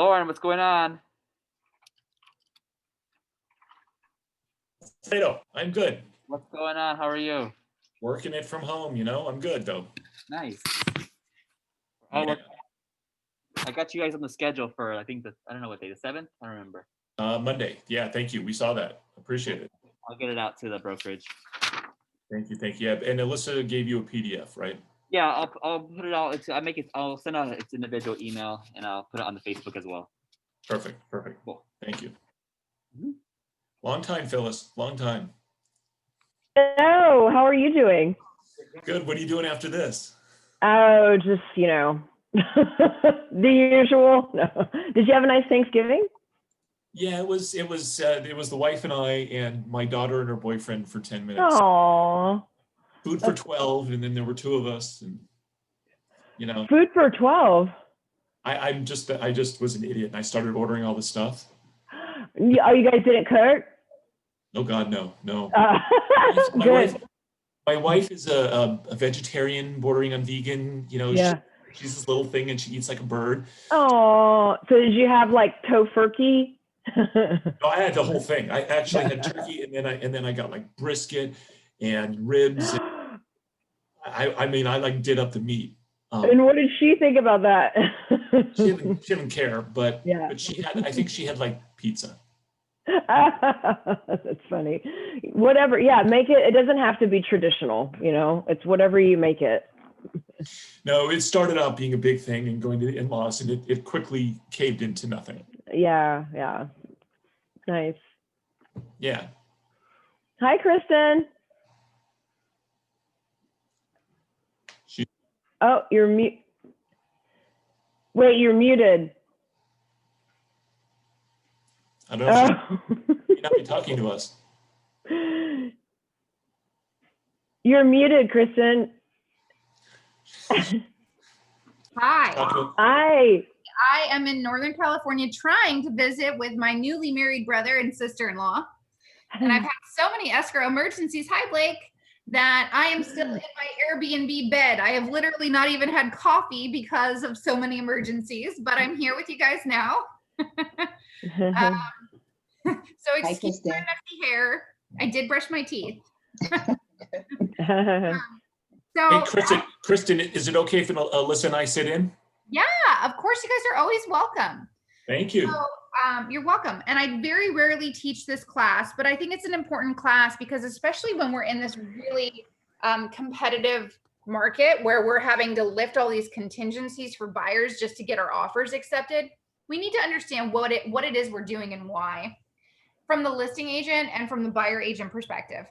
Lauren, what's going on? Fredo, I'm good. What's going on? How are you? Working it from home, I'm good though. Nice. Yeah. I got you guys on the schedule for, I think, I don't know what day, the 7th? I don't remember. Monday. Yeah, thank you. We saw that. Appreciate it. I'll get it out to the brokerage. Thank you. Yeah, and Alyssa gave you a PDF, right? Yeah, I'll put it out. I'll send out its individual email and I'll put it on the Facebook as well. Perfect. Cool. Thank you. Long time, Phyllis. Long time. Hello, how are you doing? Good. What are you doing after this? Oh, just, the usual. No. Did you have a nice Thanksgiving? Yeah, it was the wife and I and my daughter and her boyfriend for 10 minutes. Aww. Food for 12, and then there were 2 of us, and Food for 12. I just was an idiot and I started ordering all the stuff. Oh, you guys didn't cook? Oh God, no. Good. My wife is a vegetarian bordering on vegan, Yeah. she's this little thing and she eats like a bird. Oh, so did you have like tofurkey? No, I had the whole thing. I actually had turkey and then I got like brisket and ribs. And I like did up the meat. And what did she think about that? She didn't care, but I think she had like pizza. That's funny. Whatever. Yeah, make it. It doesn't have to be traditional, it's whatever you make it. No, it started out being a big thing and going to the in-laws, and it quickly caved into nothing. Yeah. Nice. Yeah. Hi, Kristen. Oh, you're mute. Wait, you're muted. I don't know if you're not be talking to us. You're muted, Kristen. Hi. Hi. I am in Northern California trying to visit with my newly married brother and sister-in-law. And I've had so many escrow emergencies, hi Blake, that I am still in my Airbnb bed. I have literally not even had coffee because of so many emergencies, but I'm here with you guys now. So excuse my messy hair. I did brush my teeth. Hey, Kristen, is it okay if Alyssa and I sit in? Yeah, of course, you guys are always welcome. Thank you. So, you're welcome. And I very rarely teach this class, but I think it's an important class because especially when we're in this really competitive market where we're having to lift all these contingencies for buyers just to get our offers accepted, we need to understand what it is we're doing and why from the listing agent and from the buyer agent perspective.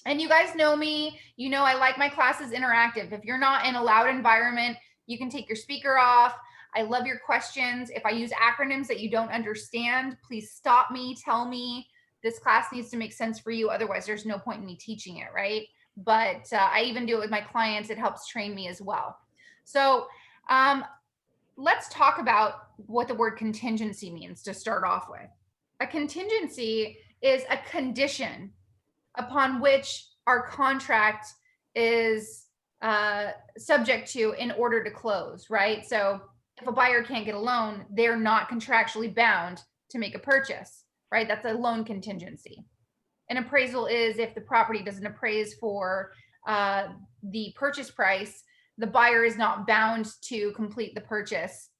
And you guys know me, I like my classes interactive. If you're not in a loud environment, you can take your speaker off. I love your questions. If I use acronyms that you don't understand, please stop me, tell me. This class needs to make sense for you. Otherwise, there's no point in me teaching it, right? But I even do it with my clients. It helps train me as well. So let's talk about what the word contingency means to start off with. A contingency is a condition upon which our contract is subject to in order to close, right? So if a buyer can't get a loan, they're not contractually bound to make a purchase, right? That's a loan contingency. An appraisal is if the property doesn't appraise for the purchase price, the buyer is not bound to complete the purchase.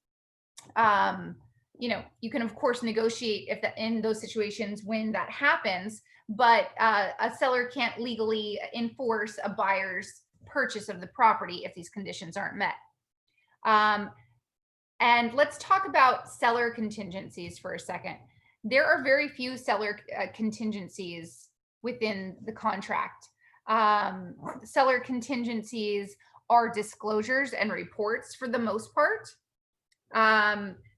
You can of course negotiate in those situations when that happens, but a seller can't legally enforce a buyer's purchase of the property if these conditions aren't met. And let's talk about seller contingencies for a second. There are very few seller contingencies within the contract. Seller contingencies are disclosures and reports for the most part.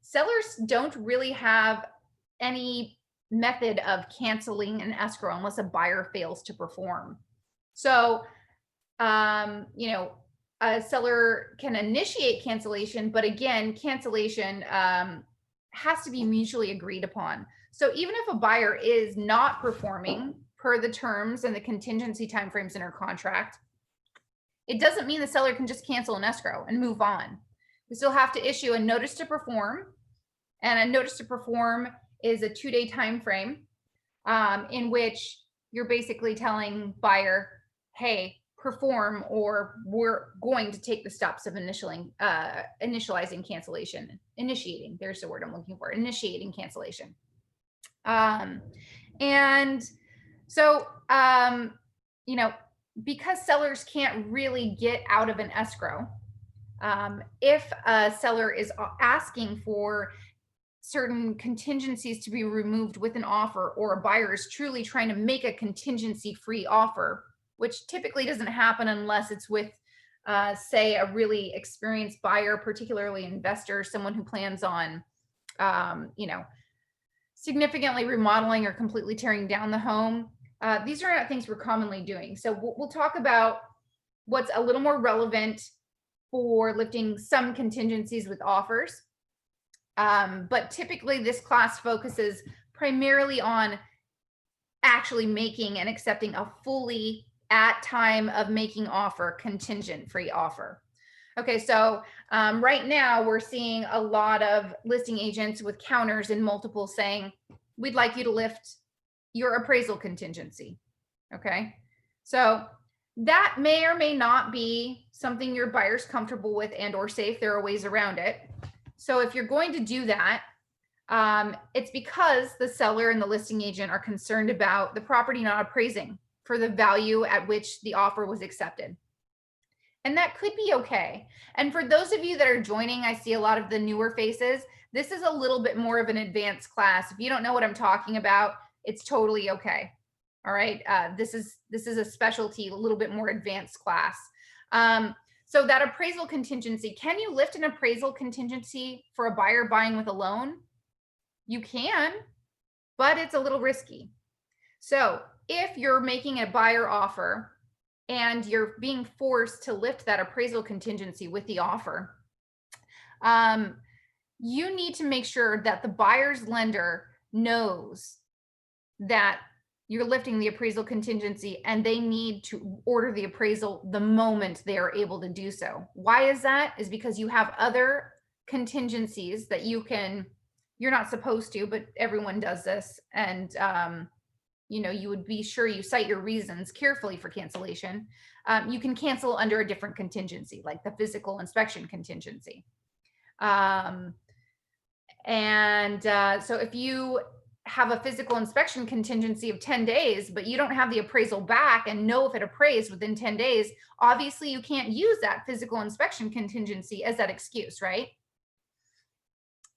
Sellers don't really have any method of canceling an escrow unless a buyer fails to perform. So, a seller can initiate cancellation, but again, cancellation has to be mutually agreed upon. So even if a buyer is not performing per the terms and the contingency timeframes in our contract, it doesn't mean the seller can just cancel an escrow and move on. We still have to issue a notice to perform And a notice to perform is a 2-day time frame in which you're basically telling buyer, hey, perform, or we're going to take the steps of initializing cancellation. Initiating, there's the word I'm looking for, initiating cancellation. And so, you know, because sellers can't really get out of an escrow, if a seller is asking for certain contingencies to be removed with an offer, or a buyer is truly trying to make a contingency-free offer, which typically doesn't happen unless it's with, say, a really experienced buyer, particularly investor, someone who plans on, you know, significantly remodeling or completely tearing down the home. These are not things we're commonly doing. So we'll talk about what's a little more relevant for lifting some contingencies with offers. But typically this class focuses primarily on actually making and accepting a fully, at time of making offer, contingent free offer. Okay, so right now we're seeing a lot of listing agents with counters in multiple saying, we'd like you to lift your appraisal contingency. Okay, so that may or may not be something your buyer's comfortable with and or safe. There are ways around it. So if you're going to do that, it's because the seller and the listing agent are concerned about the property not appraising for the value at which the offer was accepted. And that could be okay. And for those of you that are joining, I see a lot of the newer faces. This is a little bit more of an advanced class. If you don't know what I'm talking about, it's totally okay. All right. This is a specialty, a little bit more advanced class. So that appraisal contingency, can you lift an appraisal contingency for a buyer buying with a loan? You can, but it's a little risky. So if you're making a buyer offer and you're being forced to lift that appraisal contingency with the offer, you need to make sure that the buyer's lender knows that you're lifting the appraisal contingency and they need to order the appraisal the moment they are able to do so. Why is that? Is because you have other contingencies that you're not supposed to, but everyone does this. And, you know, you would be sure you cite your reasons carefully for cancellation. You can cancel under a different contingency, like the physical inspection contingency. So if you have a physical inspection contingency of 10 days, but you don't have the appraisal back and know if it appraised within 10 days, obviously you can't use that physical inspection contingency as that excuse, right?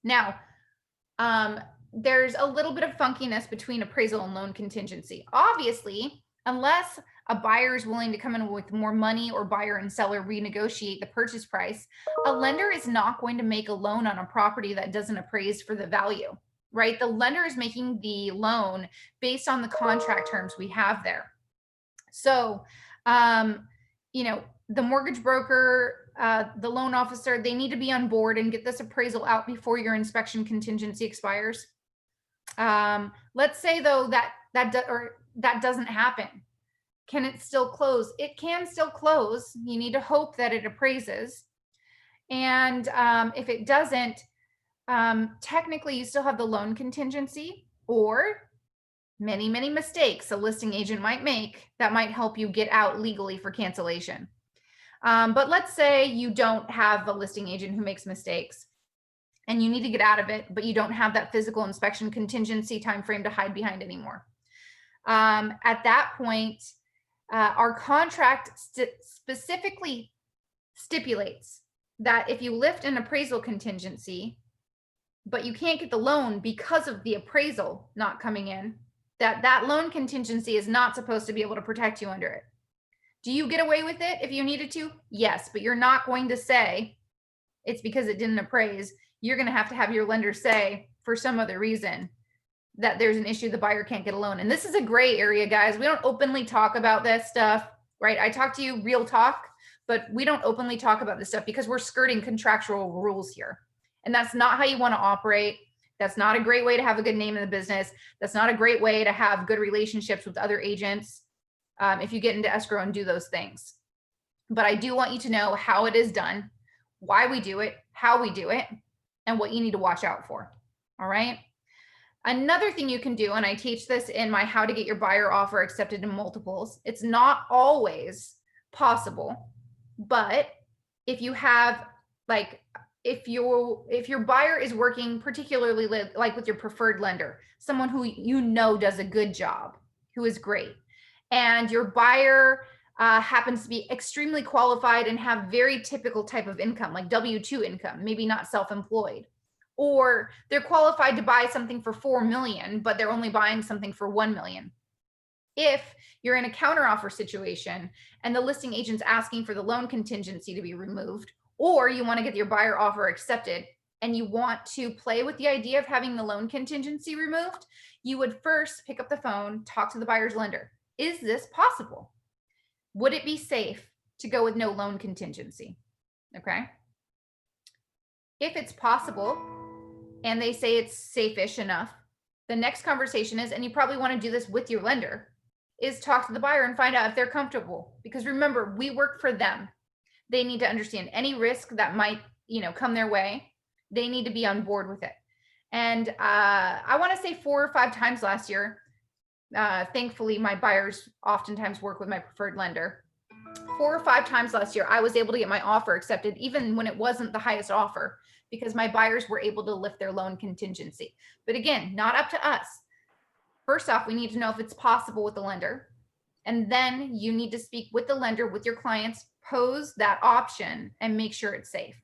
Now, there's a little bit of funkiness between appraisal and loan contingency. Obviously, unless a buyer is willing to come in with more money or buyer and seller renegotiate the purchase price, a lender is not going to make a loan on a property that doesn't appraise for the value, right? The lender is making the loan based on the contract terms we have there. So, you know, the mortgage broker, the loan officer, they need to be on board and get this appraisal out before your inspection contingency expires. Let's say though that doesn't happen. Can it still close? It can still close. You need to hope that it appraises. And if it doesn't, technically you still have the loan contingency or many mistakes a listing agent might make that might help you get out legally for cancellation. But let's say you don't have a listing agent who makes mistakes and you need to get out of it, but you don't have that physical inspection contingency timeframe to hide behind anymore. At that point, our contract specifically stipulates that if you lift an appraisal contingency, but you can't get the loan because of the appraisal not coming in, that loan contingency is not supposed to be able to protect you under it. Do you get away with it if you needed to? Yes, but you're not going to say it's because it didn't appraise. You're going to have your lender say for some other reason that there's an issue, the buyer can't get a loan. And this is a gray area, guys. We don't openly talk about this stuff, right? I talk to you real talk, but we don't openly talk about this stuff because we're skirting contractual rules here. And that's not how you want to operate. That's not a great way to have a good name in the business. That's not a great way to have good relationships with other agents if you get into escrow and do those things. But I do want you to know how it is done, why we do it, how we do it, and what you need to watch out for. All right. Another thing you can do, and I teach this in my How to Get Your Buyer Offer Accepted in Multiples, it's not always possible, but if you have like, if your buyer is working particularly like with your preferred lender, someone who you know does a good job, who is great, and your buyer happens to be extremely qualified and have very typical type of income, like W-2 income, maybe not self-employed, or they're qualified to buy something for 4 million, but they're only buying something for 1 million. If you're in a counteroffer situation and the listing agent's asking for the loan contingency to be removed, or you want to get your buyer offer accepted and you want to play with the idea of having the loan contingency removed, you would first pick up the phone, talk to the buyer's lender. Is this possible? Would it be safe to go with no loan contingency? Okay. If it's possible and they say it's safe-ish enough, the next conversation is, and you probably want to do this with your lender, is talk to the buyer and find out if they're comfortable. Because remember, we work for them. They need to understand any risk that might, come their way. They need to be on board with it. And I want to say 4 or 5 times last year, thankfully, my buyers oftentimes work with my preferred lender. 4 or 5 times last year, I was able to get my offer accepted, even when it wasn't the highest offer, because my buyers were able to lift their loan contingency. But again, not up to us. First off, we need to know if it's possible with the lender. And then you need to speak with the lender, with your clients, pose that option and make sure it's safe.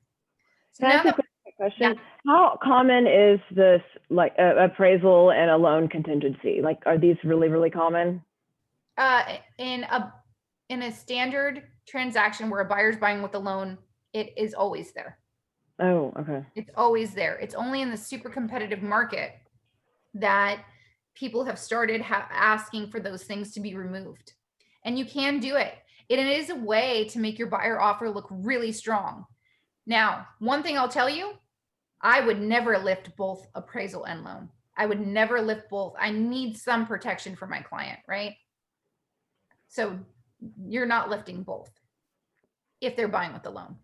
So Can I now ask a that, quick question? Yeah. How common is this, like appraisal and a loan contingency? Like, are these really, really common? in a standard transaction where a buyer's buying with a loan, it is always there. Oh, okay. It's always there. It's only in the super competitive market that people have started asking for those things to be removed. And you can do it. It is a way to make your buyer offer look really strong. Now, one thing I'll tell you, I would never lift both appraisal and loan. I would never lift both. I need some protection for my client, right? So you're not lifting both if they're buying with the loan.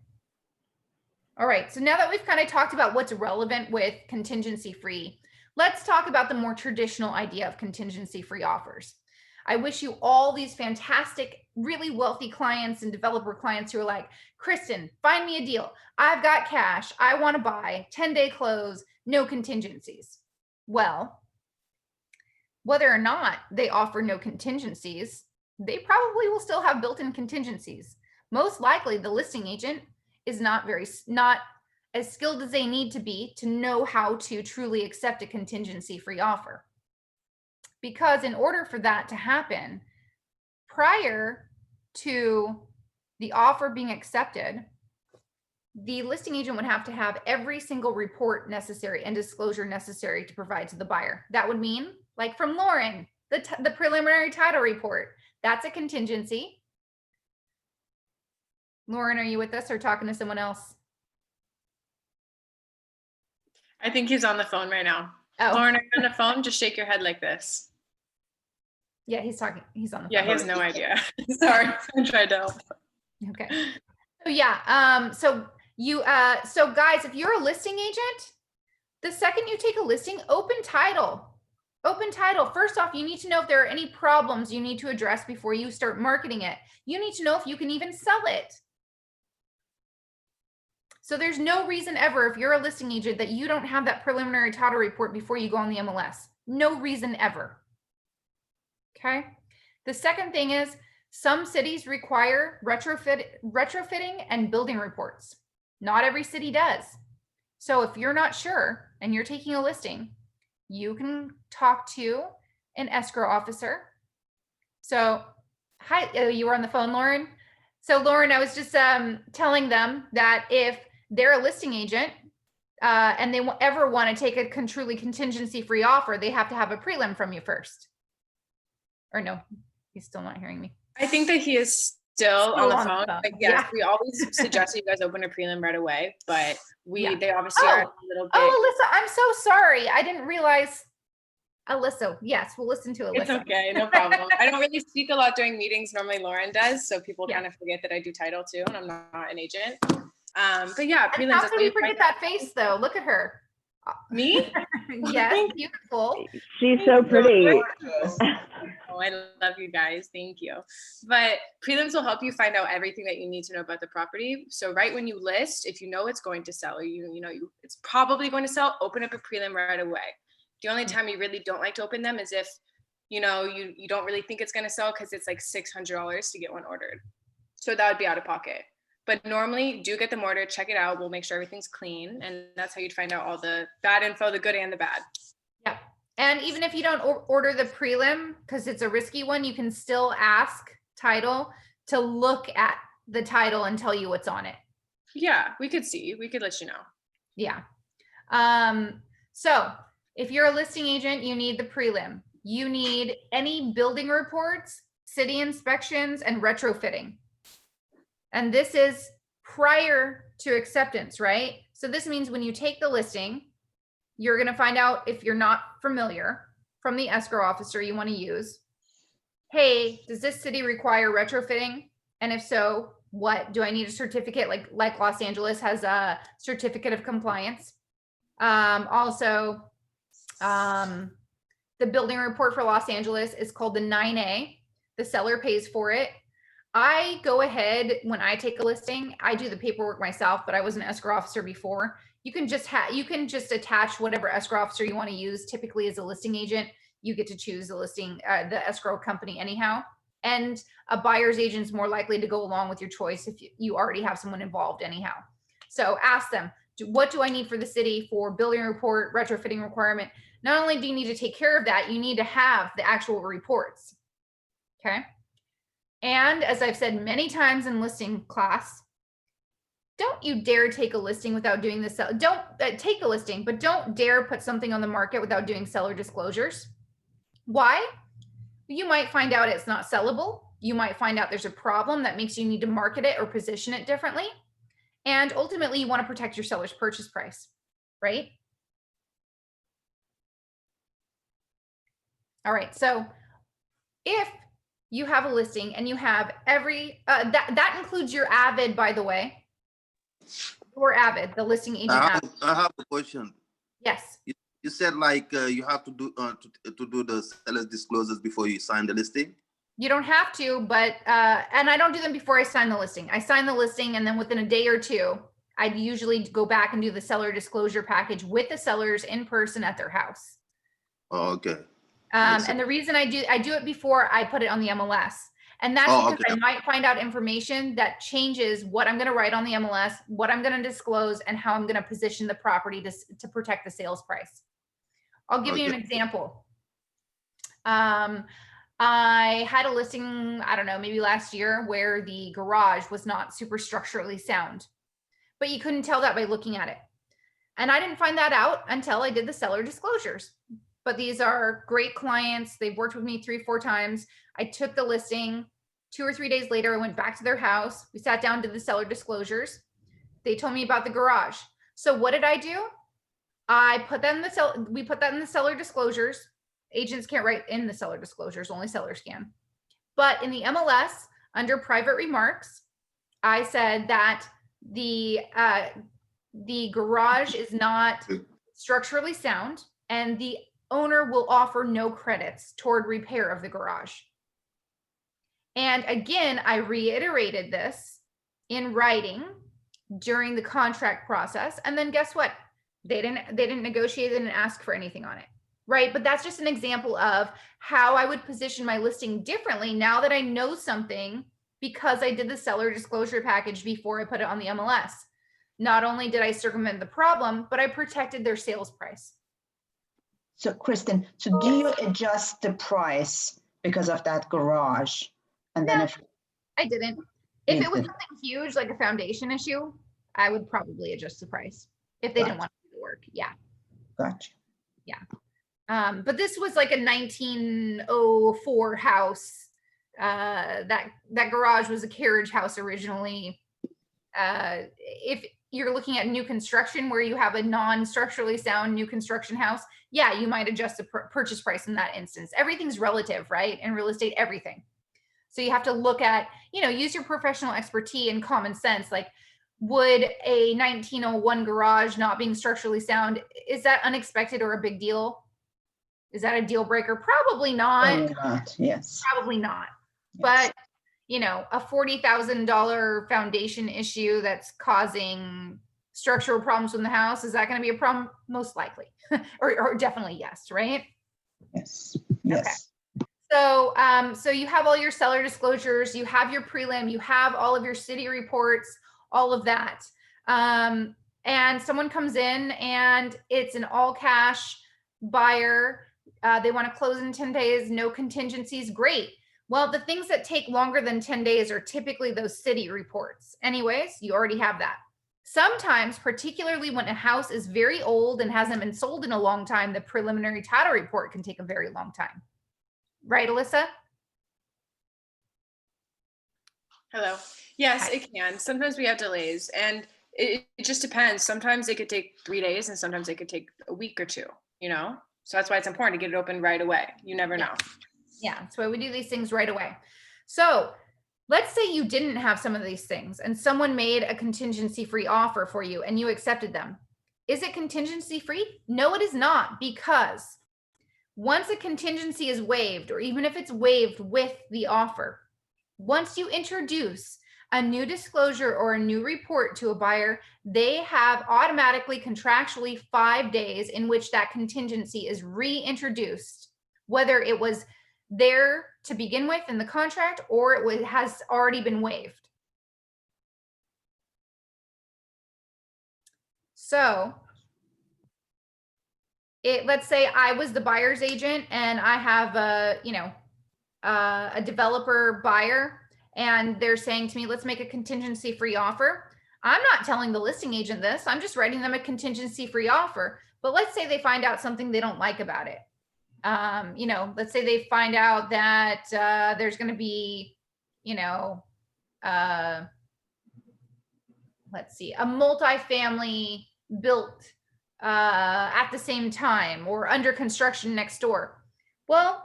All right, so now that we've kind of talked about what's relevant with contingency free, let's talk about the more traditional idea of contingency free offers. I wish you all these fantastic, really wealthy clients and developer clients who are like, Christen, find me a deal. I've got cash. I want to buy 10-day close, no contingencies. Well, whether or not they offer no contingencies, they probably will still have built-in contingencies. Most likely the listing agent is not as skilled as they need to be to know how to truly accept a contingency free offer. Because in order for that to happen, prior to the offer being accepted, the listing agent would have to have every single report necessary and disclosure necessary to provide to the buyer. That would mean, like from Lauren, the preliminary title report. That's a contingency. Lauren, are you with us or talking to someone else? I think he's on the phone right now. Oh. Lauren, are you on the phone? Just shake your head like this. Yeah, he's talking. He's on the phone. Yeah, he has no idea. Sorry, I tried to help. Okay. So yeah, so guys, if you're a listing agent, the second you take a listing, open title. Open title. First off, you need to know if there are any problems you need to address before you start marketing it. You need to know if you can even sell it. So there's no reason ever, if you're a listing agent, that you don't have that preliminary title report before you go on the MLS. No reason ever. Okay. The second thing is some cities require retrofitting and building reports. Not every city does. So if you're not sure and you're taking a listing, you can talk to an escrow officer. So, hi, you were on the phone, Lauren. So Lauren, I was just telling them that if they're a listing agent and they ever want to take a truly contingency-free offer, they have to have a prelim from you first. Or no, he's still not hearing me. I think that he is still on the phone. But yes, Yeah. we always suggest that you guys open a prelim right away, but they obviously Oh. are a little bit. Oh, Alyssa, I'm so sorry. I didn't realize. Alyssa, yes, we'll listen to Alyssa. It's okay, no problem. I don't really speak a lot during meetings. Normally Lauren does, so people kind of forget that I do title too, and I'm not an agent. But yeah, And prelims. how can we forget that face though? Look at her. Me? Yes, beautiful. She's so pretty. Oh, I love you guys. Thank you. But prelims will help you find out everything that you need to know about the property. So right when you list, if you know it's going to sell, or it's probably going to sell, open up a prelim right away. The only time you really don't like to open them is if you don't really think it's going to sell, because it's like $600 to get one ordered. So that would be out of pocket. But normally do get them ordered, check it out. We'll make sure everything's clean. And that's how you'd find out all the bad info, the good and the bad. Yeah. And even if you don't order the prelim, because it's a risky one, you can still ask title to look at the title and tell you what's on it. Yeah, we could let you know. Yeah. So if you're a listing agent, you need the prelim. You need any building reports, city inspections, and retrofitting. And this is prior to acceptance, right? So this means when you take the listing, you're going to find out, if you're not familiar, from the escrow officer you want to use, hey, does this city require retrofitting? And if so, what do I need a certificate? Like Los Angeles has a certificate of compliance. Also, the building report for Los Angeles is called the 9A. The seller pays for it. I go ahead, when I take a listing, I do the paperwork myself, but I was an escrow officer before. You can just attach whatever escrow officer you want to use. Typically, as a listing agent, you get to choose the the escrow company anyhow. And a buyer's agent is more likely to go along with your choice if you already have someone involved anyhow. So ask them, what do I need for the city for building report, retrofitting requirement? Not only do you need to take care of that, you need to have the actual reports. Okay. And as I've said many times in listing class, don't you dare take a listing without doing this. Don't take a listing, but don't dare put something on the market without doing seller disclosures. Why? You might find out it's not sellable. You might find out there's a problem that makes you need to market it or position it differently. And ultimately, you want to protect your seller's purchase price, right? All right. So if you have a listing and you have that includes your Avid, by the way. Or Avid, the listing agent. I have a question. Yes. You said you have to do to do the seller's disclosures before you sign the listing. You don't have to, but and I don't do them before I sign the listing. I sign the listing, and then within a day or two, I'd usually go back and do the seller disclosure package with the sellers in person at their house. Oh, okay. And the reason I do it before I put it on the MLS. And that's because I might find out information that changes what I'm going to write on the MLS, what I'm going to disclose, and how I'm going to position the property to protect the sales price. I'll give you an example. I had a listing, I don't know, maybe last year, where the garage was not super structurally sound, but you couldn't tell that by looking at it. And I didn't find that out until I did the seller disclosures. But these are great clients. They've worked with me 3-4 times. I took the listing. 2 or 3 days later, I went back to their house. We sat down to the seller disclosures. They told me about the garage. So what did I do? I put that in we put that in the seller disclosures. Agents can't write in the seller disclosures, only sellers can. But in the MLS, under private remarks, I said that the garage is not structurally sound, and the owner will offer no credits toward repair of the garage. And again, I reiterated this in writing during the contract process. And then guess what? They didn't negotiate, they didn't ask for anything on it, right? But that's just an example of how I would position my listing differently now that I know something, because I did the seller disclosure package before I put it on the MLS. Not only did I circumvent the problem, but I protected their sales price. So Christen, so do you adjust the price because of that garage? And then I didn't. If it was something huge, like a foundation issue, I would probably adjust the price if they didn't want to do the work. Yeah. Gotcha. Yeah. But this was like a 1904 house. That garage was a carriage house originally. If you're looking at new construction where you have a non-structurally sound new construction house, yeah, you might adjust the purchase price in that instance. Everything's relative, right? In real estate, everything. So you have to look at, use your professional expertise and common sense. Like, would a 1901 garage not being structurally sound, is that unexpected or a big deal? Is that a deal breaker? Probably not. Probably not, yes. Probably not. Yes. But, you know, a $40,000 foundation issue that's causing structural problems in the house, is that going to be a problem? Most likely, or definitely yes, right? Yes, yes. So, so you have all your seller disclosures, you have your prelim, you have all of your city reports, all of that. And someone comes in and it's an all cash buyer. They want to close in 10 days, no contingencies. Great. Well, the things that take longer than 10 days are typically those city reports. Anyways, you already have that. Sometimes, particularly when a house is very old and hasn't been sold in a long time, the preliminary title report can take a very long time. Right, Alyssa? Hello. Yes, it can. Sometimes we have delays, and it just depends. Sometimes it could take 3 days, and sometimes it could take a week or two, you know? So that's why it's important to get it open right away. You never know. Yeah, that's why we do these things right away. So let's say you didn't have some of these things and someone made a contingency-free offer for you and you accepted them. Is it contingency-free? No, it is not, because once a contingency is waived, or even if it's waived with the offer, once you introduce a new disclosure or a new report to a buyer, they have automatically contractually 5 days in which that contingency is reintroduced, whether it was there to begin with in the contract or it has already been waived. So let's say I was the buyer's agent and I have a developer buyer, and they're saying to me, let's make a contingency free offer. I'm not telling the listing agent this, I'm just writing them a contingency free offer. But let's say they find out something they don't like about it. Let's say they find out that there's going to be, let's see, a multifamily built at the same time or under construction next door. Well,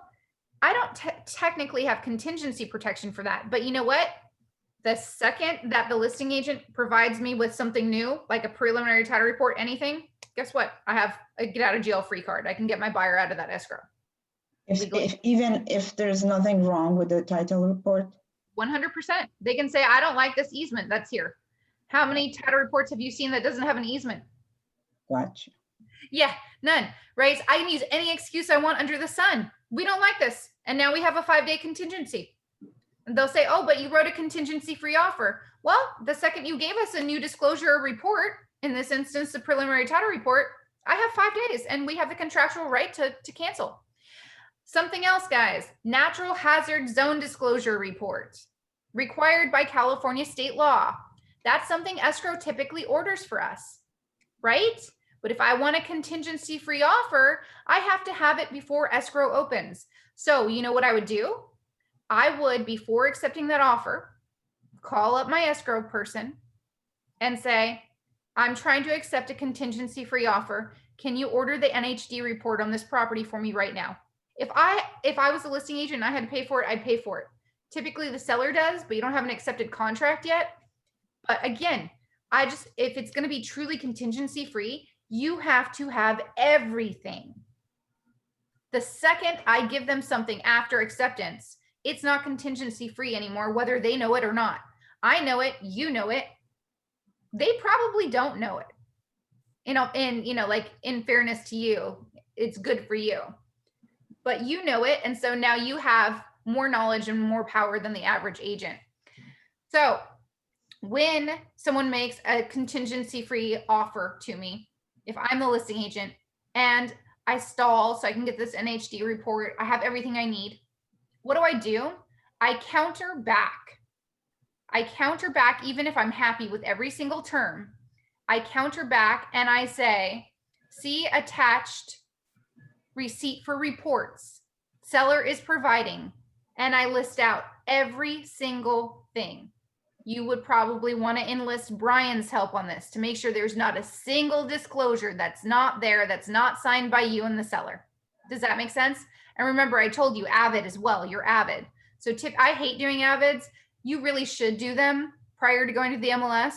I don't technically have contingency protection for that, but you know what? The second that the listing agent provides me with something new, like a preliminary title report, anything, guess what? I have a get out of jail free card. I can get my buyer out of that escrow. Even if there's nothing wrong with the title report? 100%. They can say, I don't like this easement that's here. How many title reports have you seen that doesn't have an easement? Gotcha. Yeah, none, right? I can use any excuse I want under the sun. We don't like this. And now we have a 5-day contingency. And they'll say, oh, but you wrote a contingency free offer. Well, the second you gave us a new disclosure report, in this instance, the preliminary title report, I have 5 days and we have the contractual right to cancel. Something else, guys, natural hazard zone disclosure report required by California state law. That's something escrow typically orders for us, right? But if I want a contingency free offer, I have to have it before escrow opens. So you know what I would do? I would, before accepting that offer, call up my escrow person and say, I'm trying to accept a contingency free offer. Can you order the NHD report on this property for me right now? If I was a listing agent and I had to pay for it, I'd pay for it. Typically the seller does, but you don't have an accepted contract yet. But again, if it's going to be truly contingency free, you have to have everything. The second I give them something after acceptance, it's not contingency free anymore, whether they know it or not. I know it, you know it. They probably don't know it. Like in fairness to you, it's good for you, but you know it. And so now you have more knowledge and more power than the average agent. So when someone makes a contingency free offer to me, if I'm the listing agent and I stall so I can get this NHD report, I have everything I need. What do? I counter back. Even if I'm happy with every single term. I counter back and I say, see attached receipt for reports. Seller is providing. And I list out every single thing. You would probably want to enlist Brian's help on this to make sure there's not a single disclosure that's not there, that's not signed by you and the seller. Does that make sense? And remember, I told you Avid as well. You're Avid. So I hate doing Avids. You really should do them prior to going to the MLS.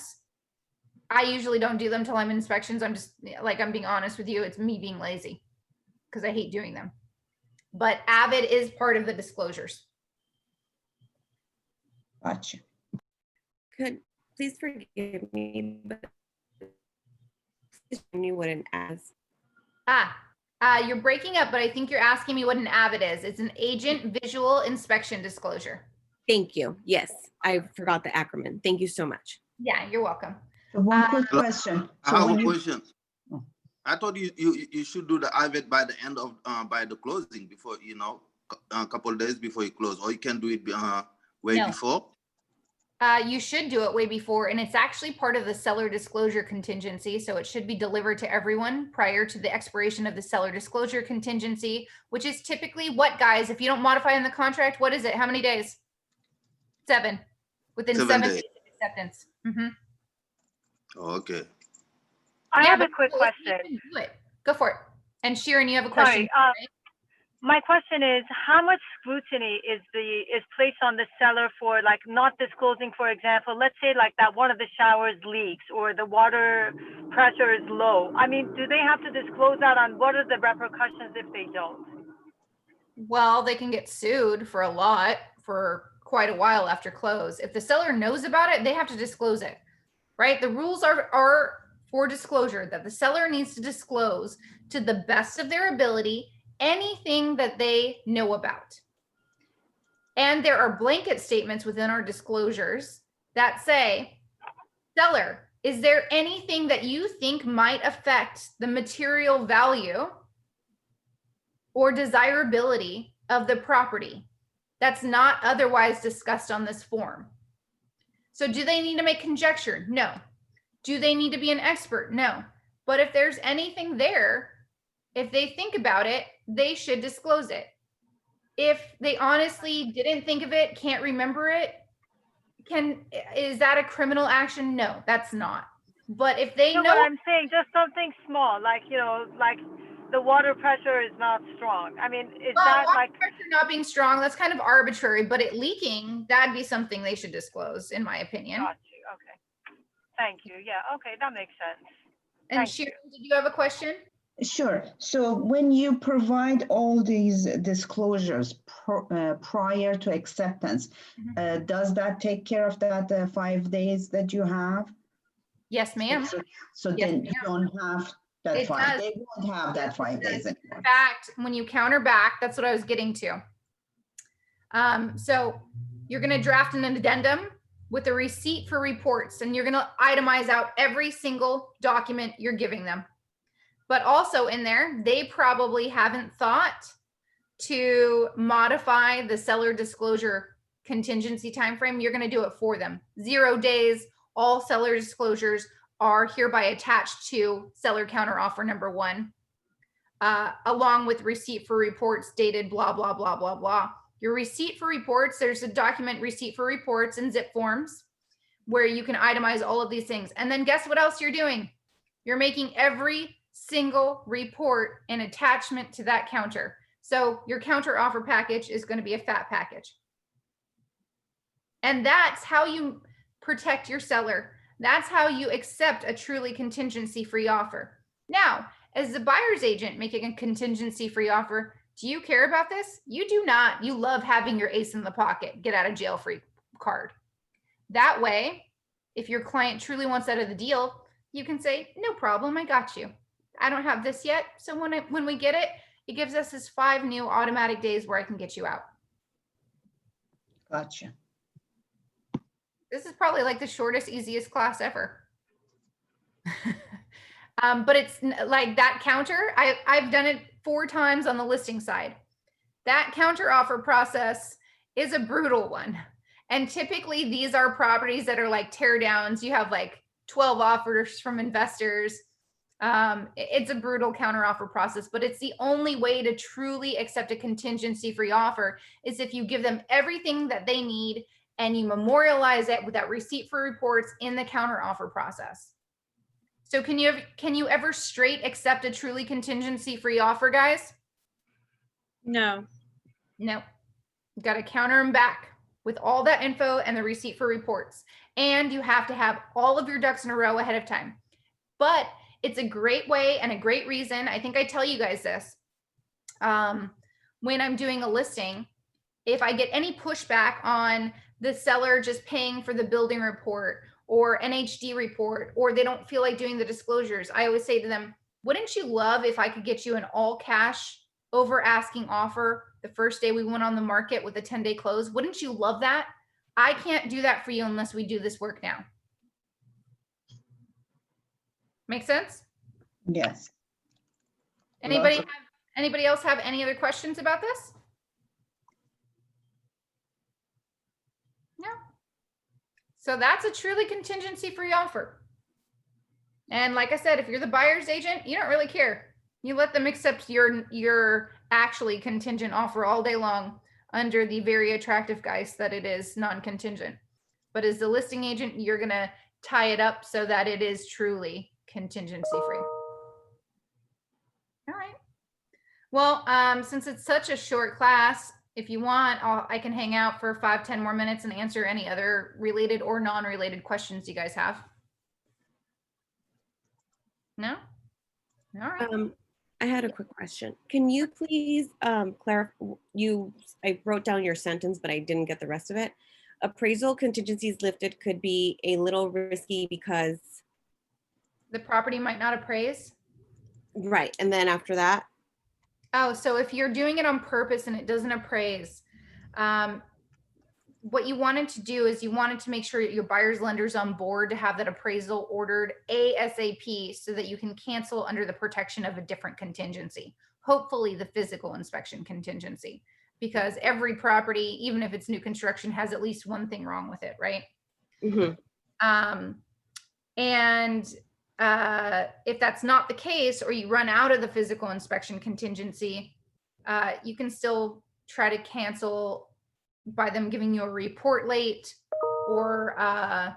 I usually don't do them till I'm in inspections. I'm just like, I'm being honest with you. It's me being lazy because I hate doing them. But Avid is part of the disclosures. Gotcha. Please forgive me, but you wouldn't ask. You're breaking up, but I think you're asking me what an Avid is. It's an agent visual inspection disclosure. Thank you. Yes, I forgot the acronym. Thank you so much. Yeah, you're welcome. So one quick question. I So have when a you, question. I thought you should do the IVET by the end of by the closing before, you know, a couple of days before you close, or you can do it way No. before. You should do it way before, and it's actually part of the seller disclosure contingency. So it should be delivered to everyone prior to the expiration of the seller disclosure contingency, which is typically what, guys? If you don't modify in the contract, what is it? How many days? 7. Within 7 days of acceptance. Oh, okay. I Yeah, have but a quick if you question. can do it, go for it. And Sharon, you have a question. Sorry, my question is, how much scrutiny is placed on the seller for like not disclosing, for example, let's say like that one of the showers leaks or the water pressure is low. I mean, do they have to disclose that, on what are the repercussions if they don't? Well, they can get sued for a lot for quite a while after close. If the seller knows about it, they have to disclose it, right? The rules are for disclosure that the seller needs to disclose to the best of their ability anything that they know about. And there are blanket statements within our disclosures that say, seller, is there anything that you think might affect the material value or desirability of the property that's not otherwise discussed on this form? So do they need to make conjecture? No. Do they need to be an expert? No. But if there's anything there, if they think about it, they should disclose it. If they honestly didn't think of it, can't remember it, is that a criminal action? No, that's not. But if they No, know, what I'm saying, just something small, like, you know, like the water pressure is not strong. I mean, is that water like, pressure not being strong, that's kind of arbitrary, but it leaking, that'd be something they should disclose, in my opinion. got you, okay. Thank you. Yeah, okay, that makes sense. And Thank you. Sharon, did you have a question? sure. So when you provide all these disclosures prior to acceptance, does that take care of that 5 days that you have? Yes, ma'am. So Yes, then you don't have that It 5. does. They won't have that 5 It does. days anymore. In fact, when you counter back, that's what I was getting to. So you're going to draft an addendum with a receipt for reports, and you're going to itemize out every single document you're giving them. But also in there, they probably haven't thought to modify the seller disclosure contingency timeframe. You're going to do it for them. 0 days, all seller disclosures are hereby attached to seller counteroffer number 1, along with receipt for reports dated blah, blah, blah, blah, blah. Your receipt for reports, there's a document receipt for reports in zip forms where you can itemize all of these things. And then guess what else you're doing? You're making every single report an attachment to that counter. So your counter offer package is going to be a fat package. And that's how you protect your seller. That's how you accept a truly contingency-free offer. Now, as the buyer's agent making a contingency-free offer, do you care about this? You do not. You love having your ace in the pocket, get out of jail free card. That way, if your client truly wants out of the deal, you can say, no problem, I got you. I don't have this yet. So when we get it, it gives us this 5 new automatic days where I can get you out. Gotcha. This is probably like the shortest, easiest class ever. But it's like that counter. I've done it 4 times on the listing side. That counter offer process is a brutal one. And typically these are properties that are like tear downs. You have like 12 offers from investors. It's a brutal counter offer process, but it's the only way to truly accept a contingency free offer is if you give them everything that they need and you memorialize it with that receipt for reports in the counter offer process. So can you ever straight accept a truly contingency free offer, guys? No. No. You got to counter them back. with all that info and the receipt for reports. And you have to have all of your ducks in a row ahead of time. But it's a great way and a great reason. I think I tell you guys this. When I'm doing a listing, if I get any pushback on the seller just paying for the building report or NHD report, or they don't feel like doing the disclosures, I always say to them, wouldn't you love if I could get you an all cash over asking offer the first day we went on the market with a 10-day close? Wouldn't you love that? I can't do that for you unless we do this work now. Make sense? Yes. Anybody else have any other questions about this? No. So that's a truly contingency-free offer. And like I said, if you're the buyer's agent, you don't really care. You let them accept your actually contingent offer all day long under the very attractive guise that it is non-contingent. But as the listing agent, you're going to tie it up so that it is truly contingency-free. All right. Well, since it's such a short class, if you want, I can hang out for 5-10 more minutes and answer any other related or non-related questions you guys have. No? All right. I had a quick question. Can you please clarify? I wrote down your sentence, but I didn't get the rest of it. Appraisal contingencies lifted could be a little risky because the property might not appraise. Right. And then after that? Oh, so if you're doing it on purpose and it doesn't appraise, what you wanted to do is you wanted to make sure your buyer's lender's on board to have that appraisal ordered ASAP so that you can cancel under the protection of a different contingency, hopefully the physical inspection contingency, because every property, even if it's new construction, has at least one thing wrong with it, right? Mm-hmm. If that's not the case, or you run out of the physical inspection contingency, you can still try to cancel by them giving you a report late, or having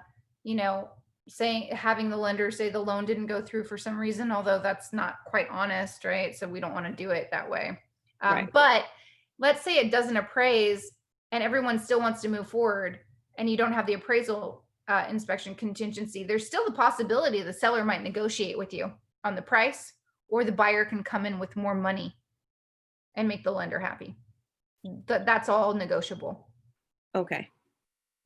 the lender say the loan didn't go through for some reason, although that's not quite honest, right? So we don't want to do it that way. Right. But let's say it doesn't appraise and everyone still wants to move forward and you don't have the appraisal inspection contingency. There's still the possibility the seller might negotiate with you on the price, or the buyer can come in with more money and make the lender happy. That's all negotiable. Okay.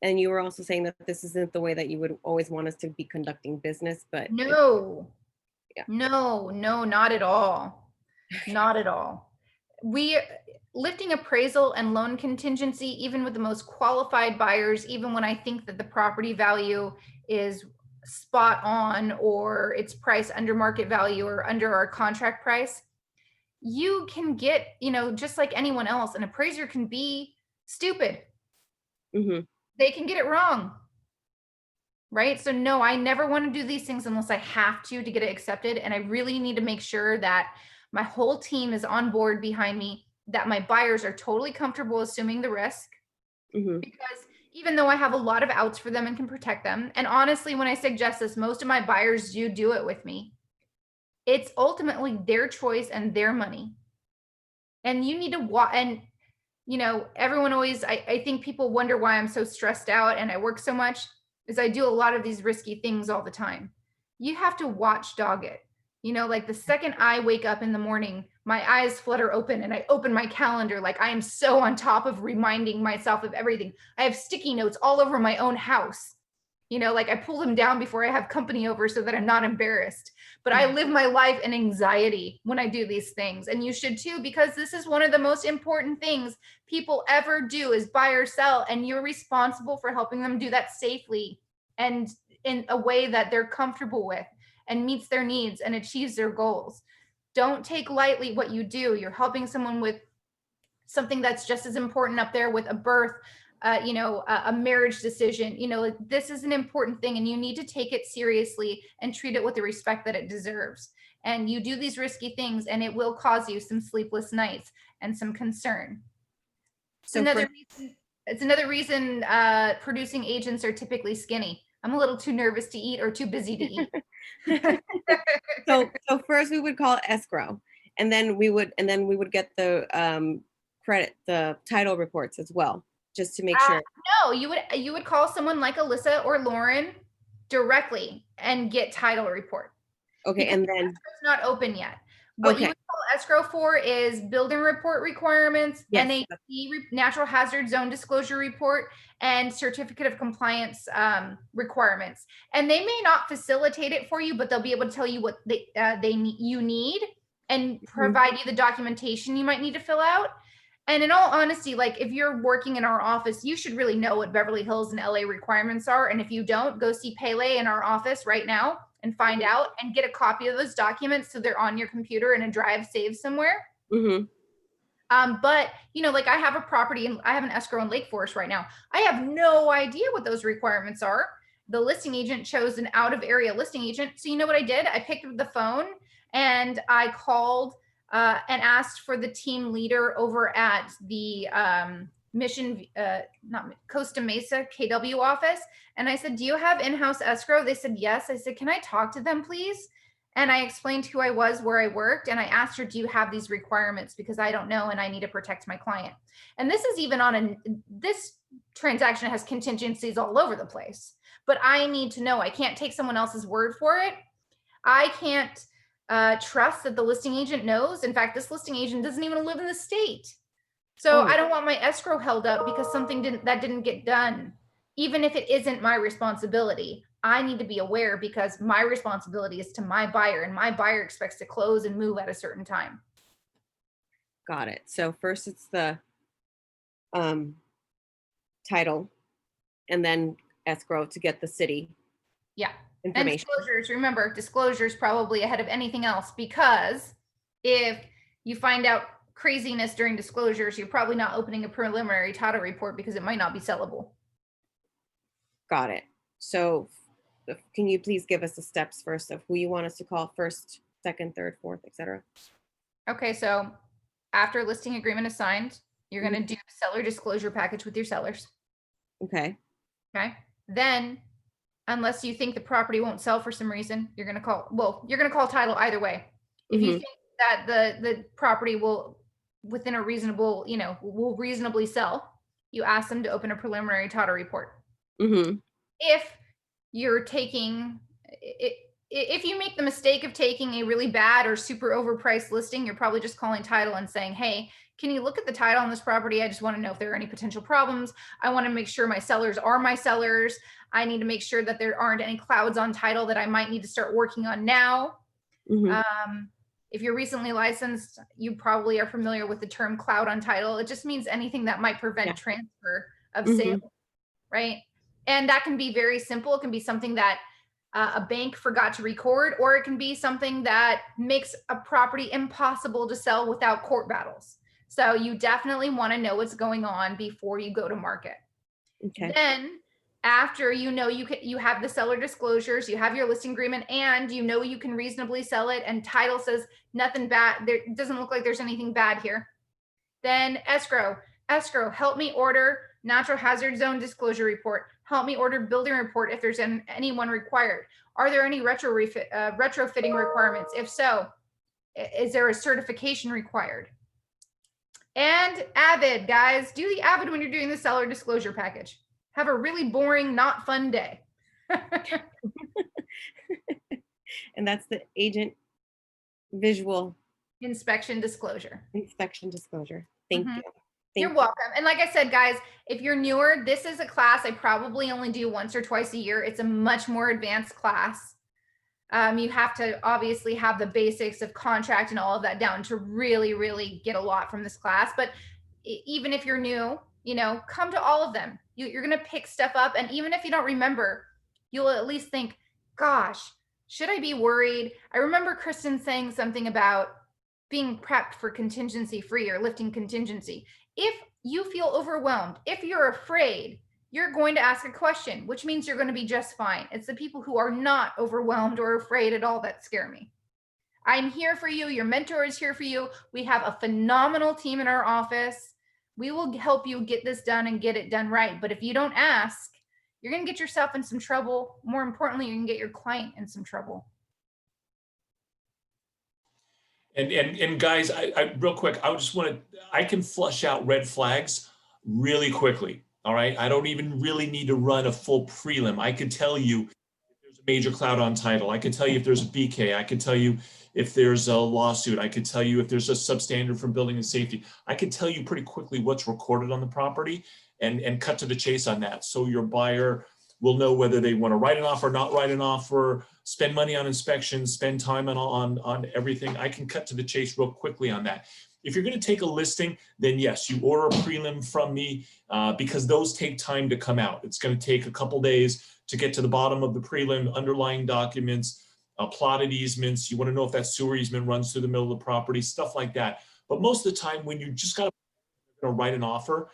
And you were also saying that this isn't the way that you would always want us to be conducting business, but no, yeah. No, not at all. Not at all. Lifting appraisal and loan contingency, even with the most qualified buyers, even when I think that the property value is spot on or it's priced under market value or under our contract price, you can get, just like anyone else, an appraiser can be stupid. Mm-hmm. They can get it wrong. Right? So no, I never want to do these things unless I have to get it accepted. And I really need to make sure that my whole team is on board behind me, that my buyers are totally comfortable assuming the risk. Mm-hmm. Because even though I have a lot of outs for them and can protect them, and honestly, when I suggest this, most of my buyers do it with me. It's ultimately their choice and their money. And you need to watch, and everyone always, I think people wonder why I'm so stressed out and I work so much, is I do a lot of these risky things all the time. You have to watchdog it. Like the second I wake up in the morning, my eyes flutter open and I open my calendar. Like I am so on top of reminding myself of everything. I have sticky notes all over my own house. Like I pull them down before I have company over so that I'm not embarrassed. But I live my life in anxiety when I do these things. And you should too, because this is one of the most important things people ever do is buy or sell. And you're responsible for helping them do that safely and in a way that they're comfortable with and meets their needs and achieves their goals. Don't take lightly what you do. You're helping someone with something that's just as important up there with a birth, a marriage decision. This is an important thing and you need to take it seriously and treat it with the respect that it deserves. And you do these risky things and it will cause you some sleepless nights and some concern. It's another reason producing agents are typically skinny. I'm a little too nervous to eat or too busy to eat. So first we would call it escrow, and then we would get the credit, the title reports as well. just to make sure? No, you would call someone like Alyssa or Lauren directly and get title report. Okay, Because and then it's not open yet. What you okay, would call escrow for is building report requirements, yes, NAC, natural hazard zone disclosure report, and certificate of compliance requirements. And they may not facilitate it for you, but they'll be able to tell you what you need and provide you the documentation you might need to fill out. And in all honesty, like if you're working in our office, you should really know what Beverly Hills and LA requirements are. And if you don't, go see Pele in our office right now and find out and get a copy of those documents so they're on your computer in a drive saved somewhere. But you know, like I have a property and I have an escrow in Lake Forest right now. I have no idea what those requirements are. The listing agent chose an out of area listing agent. So you know what I did? I picked up the phone and I called and asked for the team leader over at the Costa Mesa KW office. And I said, do you have in-house escrow? They said, yes. I said, can I talk to them, please? And I explained who I was, where I worked. And I asked her, do you have these requirements? Because I don't know, and I need to protect my client. And this is even on this transaction has contingencies all over the place, but I need to know. I can't take someone else's word for it. I can't trust that the listing agent knows. In fact, this listing agent doesn't even live in the state. So I don't want my escrow held up because something didn't get done. Even if it isn't my responsibility, I need to be aware because my responsibility is to my buyer and my buyer expects to close and move at a certain time. got it. So first it's the title and then escrow to get the city. Yeah. Information. And disclosures, remember, disclosures probably ahead of anything else, because if you find out craziness during disclosures, you're probably not opening a preliminary title report because it might not be sellable. Got it. So can you please give us the steps first of who you want us to call first, second, third, fourth, etc.? Okay, so after listing agreement is signed, you're going to do seller disclosure package with your sellers. Okay. Okay. Then, unless you think the property won't sell for some reason, you're going to call title either way. If you think that the property will, within a reasonable, will reasonably sell, you ask them to open a preliminary title report. If you're taking it, if you make the mistake of taking a really bad or super overpriced listing, you're probably just calling title and saying, hey, can you look at the title on this property? I just want to know if there are any potential problems. I want to make sure my sellers are my sellers. I need to make sure that there aren't any clouds on title that I might need to start working on now. If you're recently licensed, you probably are familiar with the term cloud on title. It just means anything that might prevent transfer of sale, right? And that can be very simple. It can be something that a bank forgot to record, or it can be something that makes a property impossible to sell without court battles. So you definitely want to know what's going on before you go to market. Okay. Then after you have the seller disclosures, you have your listing agreement, and you can reasonably sell it, and title says nothing bad, there doesn't look like there's anything bad here. Then escrow, help me order natural hazard zone disclosure report. Help me order building report if there's any one required. Are there any retrofitting requirements? If so, is there a certification required? And Avid, guys, do the Avid when you're doing the seller disclosure package. Have a really boring, not fun day. And that's the agent visual inspection disclosure. Thank you. You're welcome. And like I said, guys, if you're newer, this is a class I probably only do once or twice a year. It's a much more advanced class. You have to obviously have the basics of contract and all of that down to really, really get a lot from this class. But even if you're new, come to all of them. You're going to pick stuff up. And even if you don't remember, you'll at least think, gosh, should I be worried? I remember Christen saying something about being prepped for contingency free or lifting contingency. If you feel overwhelmed, if you're afraid, you're going to ask a question, which means you're going to be just fine. It's the people who are not overwhelmed or afraid at all that scare me. I'm here for you. Your mentor is here for you. We have a phenomenal team in our office. We will help you get this done and get it done right. But if you don't ask, you're going to get yourself in some trouble. More importantly, you're going to get your client in some trouble. And guys, I real quick, I can flush out red flags really quickly. All right. I don't even really need to run a full prelim. I can tell you if there's a major cloud on title. I can tell you if there's a BK. I can tell you if there's a lawsuit. I can tell you if there's a substandard from building and safety. I can tell you pretty quickly what's recorded on the property and cut to the chase on that. So your buyer will know whether they want to write an offer, not write an offer, spend money on inspections, spend time on everything. I can cut to the chase real quickly on that. If you're going to take a listing, then yes, you order a prelim from me because those take time to come out. It's going to take a couple days to get to the bottom of the prelim, underlying documents, plotted easements. You want to know if that sewer easement runs through the middle of the property, stuff like that. But most of the time when you just got to write an offer,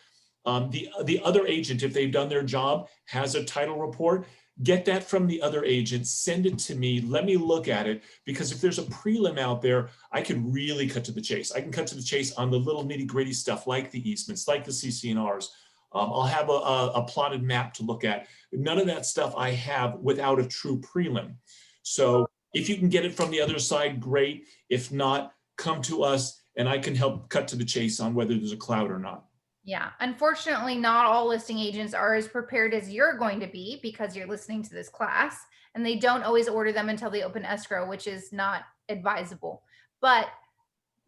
the other agent, if they've done their job, has a title report. Get that from the other agent, send it to me, let me look at it, because if there's a prelim out there, I can really cut to the chase. I can cut to the chase on the little nitty gritty stuff like the easements, like the CC&Rs. I'll have a plotted map to look at. None of that stuff I have without a true prelim. So if you can get it from the other side, great. If not, come to us and I can help cut to the chase on whether there's a cloud or not. Yeah, unfortunately, not all listing agents are as prepared as you're going to be because you're listening to this class, and they don't always order them until they open escrow, which is not advisable. But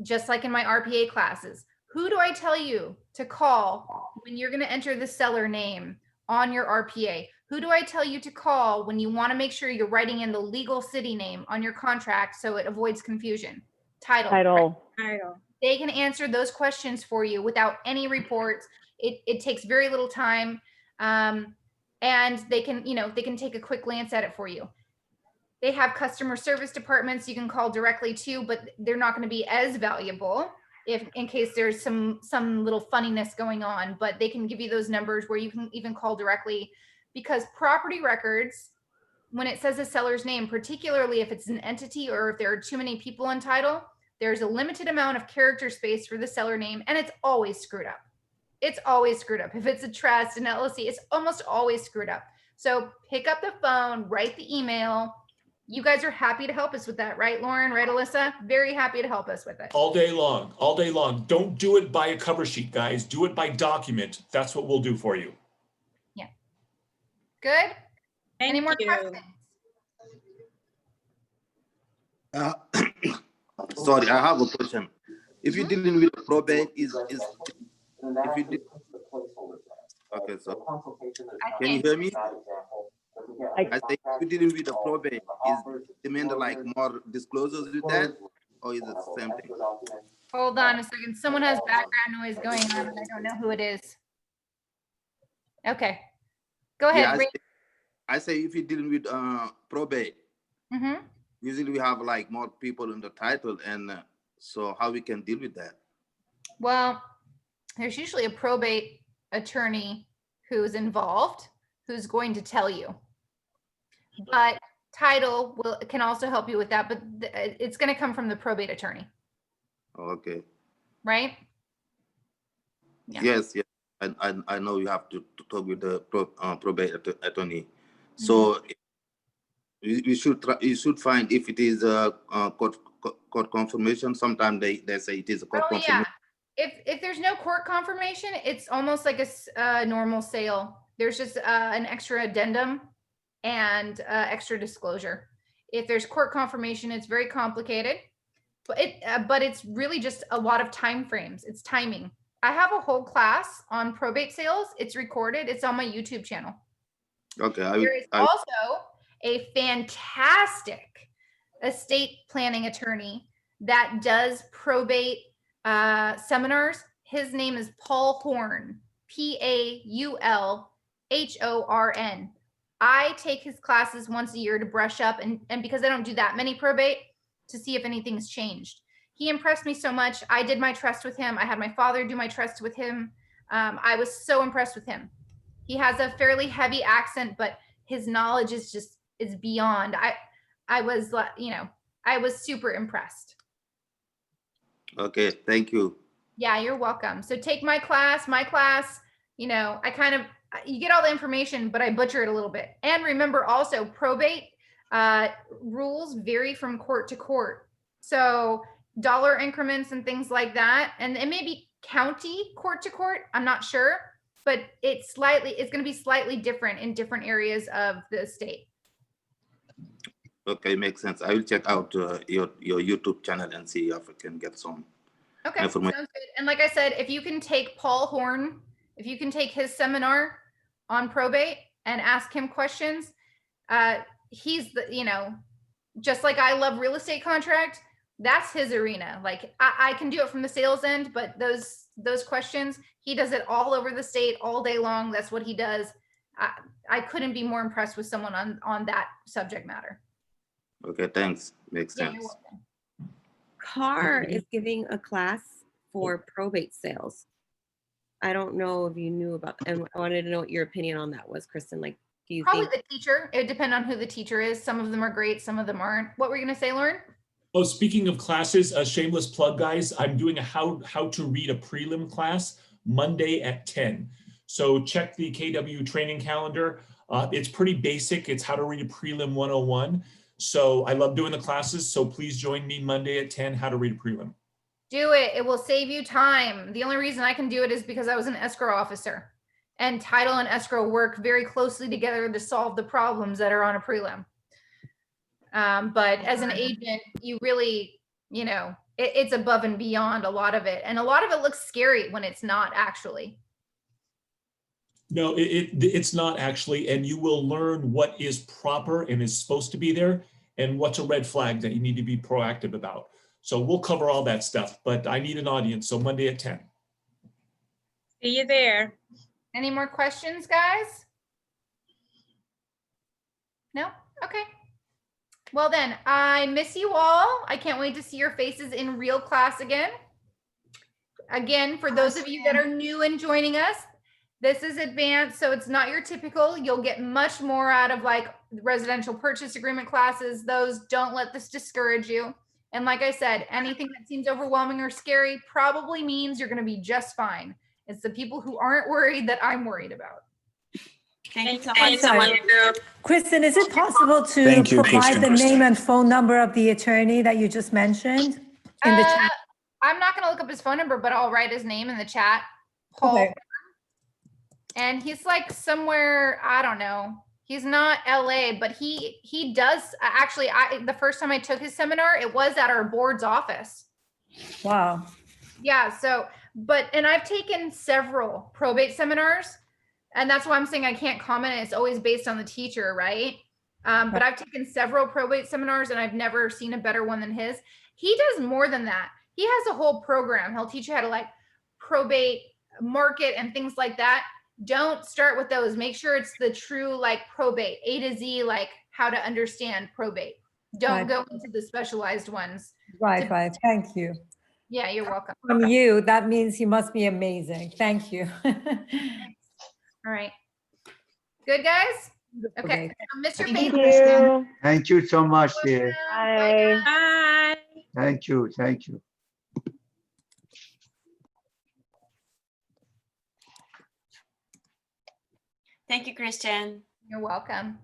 just like in my RPA classes, who do I tell you to call when you're going to enter the seller name on your RPA? Who do I tell you to call when you want to make sure you're writing in the legal city name on your contract so it avoids confusion? Title. Title. They can answer those questions for you without any reports. It takes very little time. And they can, they can take a quick glance at it for you. They have customer service departments you can call directly to, but they're not going to be as valuable if in case there's some little funniness going on, but they can give you those numbers where you can even call directly, because property records, when it says a seller's name, particularly if it's an entity or if there are too many people in title, there's a limited amount of character space for the seller name, and it's always screwed up. It's always screwed up. If it's a trust, an LLC, it's almost always screwed up. So pick up the phone, write the email. You guys are happy to help us with that, right, Lauren? Right, Alyssa? Very happy to help us with it. All day long, all day long. Don't do it by a cover sheet, guys. Do it by document. That's what we'll do for you. Yeah. Good? Any more questions? Sorry, I have a question. If you're dealing with probate, if you did, okay, so can you hear me? I say if you're dealing with a probate, is demand like more disclosures with that, or is it the same thing? Hold on a second. Someone has background noise going on, and I don't know who it is. Okay, go ahead. Yeah, I say if you're dealing with probate, usually we have like more people in the title, and so how we can deal with that? Well, there's usually a probate attorney who's involved, who's going to tell you. But title can also help you with that, but it's going to come from the probate attorney. Okay. Right? Yeah. Yes. I know you have to talk with the probate attorney. So you should find if it is a court confirmation. Sometimes they say it is a court confirmation. Yeah. If there's no court confirmation, it's almost like a normal sale. There's just an extra addendum and extra disclosure. If there's court confirmation, it's very complicated, but it's really just a lot of time frames. It's timing. I have a whole class on probate sales. It's recorded. It's on my YouTube channel. Okay. There is also a fantastic estate planning attorney that does probate seminars. His name is Paul Horn, Paulhorn. I take his classes once a year to brush up and because I don't do that many probate, to see if anything's changed. He impressed me so much. I did my trust with him. I had my father do my trust with him. I was so impressed with him. He has a fairly heavy accent, but his knowledge is beyond. I was super impressed. Okay, thank you. Yeah, you're welcome. So take my class, you get all the information, but I butcher it a little bit. And remember also probate rules vary from court to court. So dollar increments and things like that. And it may be county court to court. I'm not sure, but it's going to be slightly different in different areas of the state. Okay, makes sense. I will check out your YouTube channel and see if I can get some information. Sounds good. And like I said, if you can take Paul Horn, if you can take his seminar on probate and ask him questions, he's just like I love real estate contract, that's his arena. Like I can do it from the sales end, but those questions, he does it all over the state all day long. That's what he does. I couldn't be more impressed with someone on that subject matter. Okay, thanks. Makes Yeah, sense. you're welcome. CAR is giving a class for probate sales. I don't know if you knew about, and I wanted to know what your opinion on that was, Kristen. Like, do you Probably think the teacher. It would depend on who the teacher is. Some of them are great, some of them aren't. What were you going to say, Lauren? Oh, speaking of classes, a shameless plug, guys. I'm doing a how to read a prelim class Monday at 10. So check the KW training calendar. It's pretty basic. It's how to read a prelim 101. So I love doing the classes. So please join me Monday at 10, how to read a prelim. Do it. It will save you time. The only reason I can do it is because I was an escrow officer, and title and escrow work very closely together to solve the problems that are on a prelim. But as an agent, you really, it's above and beyond a lot of it. And a lot of it looks scary when it's not actually. No, it's not actually, and you will learn what is proper and is supposed to be there and what's a red flag that you need to be proactive about. So we'll cover all that stuff, but I need an audience. So Monday at 10. See you there. Any more questions, guys? No? Okay. Well then, I miss you all. I can't wait to see your faces in real class again. Again, for those of you that are new and joining us, this is advanced, so it's not your typical. You'll get much more out of like residential purchase agreement classes. Those, don't let this discourage you. And like I said, anything that seems overwhelming or scary probably means you're going to be just fine. It's the people who aren't worried that I'm worried about. Thank you so much. Kristen, is it possible to provide the name and phone number of the attorney that you just mentioned in the chat? I'm not going to look up his phone number, but I'll write his name in the chat. Paul. Okay. And he's like somewhere, I don't know. He's not LA, but he does actually, the first time I took his seminar, it was at our board's office. Wow. Yeah. So, and I've taken several probate seminars, and that's why I'm saying I can't comment. It's always based on the teacher, right? But I've taken several probate seminars and I've never seen a better one than his. He does more than that. He has a whole program. He'll teach you how to like probate market and things like that. Don't start with those. Make sure it's the true like probate, A to Z, like how to understand probate. Don't go into the specialized ones. Right. Thank you. Yeah, you're welcome. From you, that means he must be amazing. Thank you. All right. Good, guys? Okay. Mr. Thank Baker. you. Thank you so much, dear. Bye. Bye. Thank you. Thank you. Thank you, Christian. You're welcome.